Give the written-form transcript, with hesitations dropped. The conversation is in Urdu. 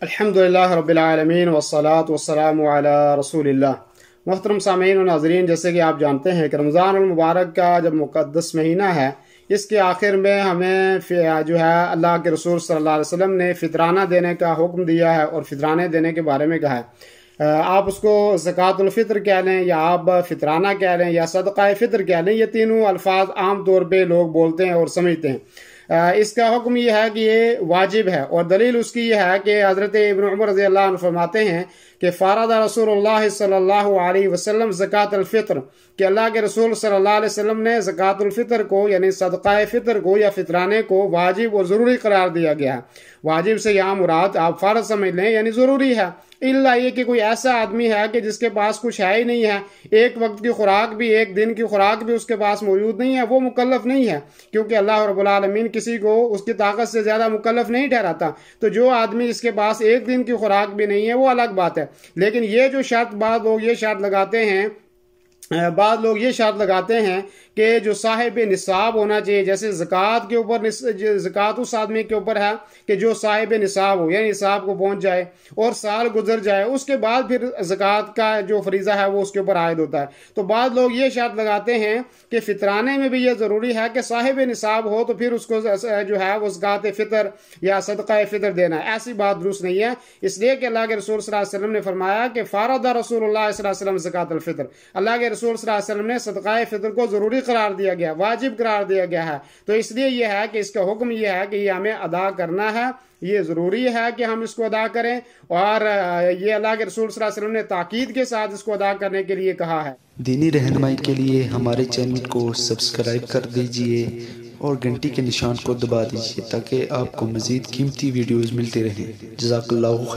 الحمدللہ رب العالمین والصلاة والسلام علی رسول اللہ۔ محترم سامعین و ناظرین، جیسے کہ آپ جانتے ہیں کہ رمضان المبارک کا جب مقدس مہینہ ہے، اس کے آخر میں ہمیں جو ہے اللہ کے رسول صلی اللہ علیہ وسلم نے فطرانہ دینے کا حکم دیا ہے اور فطرانے دینے کے بارے میں کہا ہے۔ آپ اس کو زکوٰۃ الفطر کہہ لیں یا آپ فطرانہ کہہ لیں یا صدقہ فطر کہہ لیں، یہ تینوں الفاظ عام طور پہ لوگ بولتے ہیں اور سمجھتے ہیں۔ اس کا حکم یہ ہے کہ یہ واجب ہے، اور دلیل اس کی یہ ہے کہ حضرت ابن عمر رضی اللہ عنہ فرماتے ہیں کہ فرض رسول اللہ صلی اللہ علیہ وسلم زکوٰۃ الفطر، کہ اللہ کے رسول صلی اللہ علیہ وسلم نے زکوٰۃ الفطر کو یعنی صدقہ فطر کو یا فطرانے کو واجب اور ضروری قرار دیا گیا ہے۔ واجب سے یہاں مراد آپ فرض سمجھ لیں، یعنی ضروری ہے، الا یہ کہ کوئی ایسا آدمی ہے کہ جس کے پاس کچھ ہے ہی نہیں ہے، ایک وقت کی خوراک بھی، ایک دن کی خوراک بھی اس کے پاس موجود نہیں ہے، وہ مکلف نہیں ہے، کیونکہ اللہ رب العالمین کسی کو اس کی طاقت سے زیادہ مکلف نہیں ٹھہراتا۔ تو جو آدمی جس کے پاس ایک دن کی خوراک بھی نہیں ہے وہ الگ بات ہے، لیکن یہ جو شرط بعض لوگ یہ شرط لگاتے ہیں کہ جو صاحب نصاب ہونا چاہیے، جیسے زکوٰۃ کے اوپر زکوٰۃ اس آدمی کے اوپر ہے کہ جو صاحب نصاب ہو، یعنی نصاب کو پہنچ جائے اور سال گزر جائے، اس کے بعد پھر زکوٰۃ کا جو فریضہ ہے وہ اس کے اوپر عائد ہوتا ہے۔ تو بعض لوگ یہ شرط لگاتے ہیں کہ فطرانے میں بھی یہ ضروری ہے کہ صاحب نصاب ہو تو پھر اس کو جو ہے وہ زکوٰۃ فطر یا صدقہ فطر دینا ہے۔ ایسی بات درست نہیں ہے، اس لیے کہ اللہ کے رسول صلی اللہ علیہ وسلم نے فرمایا کہ فرض رسول اللہ صلی اللہ علیہ وسلم زکوٰۃ الفطر، اللہ کے رسول صلی اللہ علیہ وسلم نے صدقہ فطر کو ضروری قرار دیا گیا، واجب قرار دیا گیا ہے۔ تو اس لیے یہ ہے کہ اس کا حکم یہ ہے کہ یہ ہمیں ادا کرنا ہے، یہ ضروری ہے کہ ہم اس کو ادا کریں، اور یہ اللہ کے رسول صلی اللہ علیہ وسلم نے تاکید کے ساتھ اس کو ادا کرنے کے لیے کہا ہے۔ دینی رہنمائی کے لیے ہمارے چینل کو سبسکرائب کر دیجئے اور گھنٹی کے نشان کو دبا دیجئے تاکہ آپ کو مزید قیمتی ویڈیوز ملتے رہیں۔ جزاک اللہ خیر۔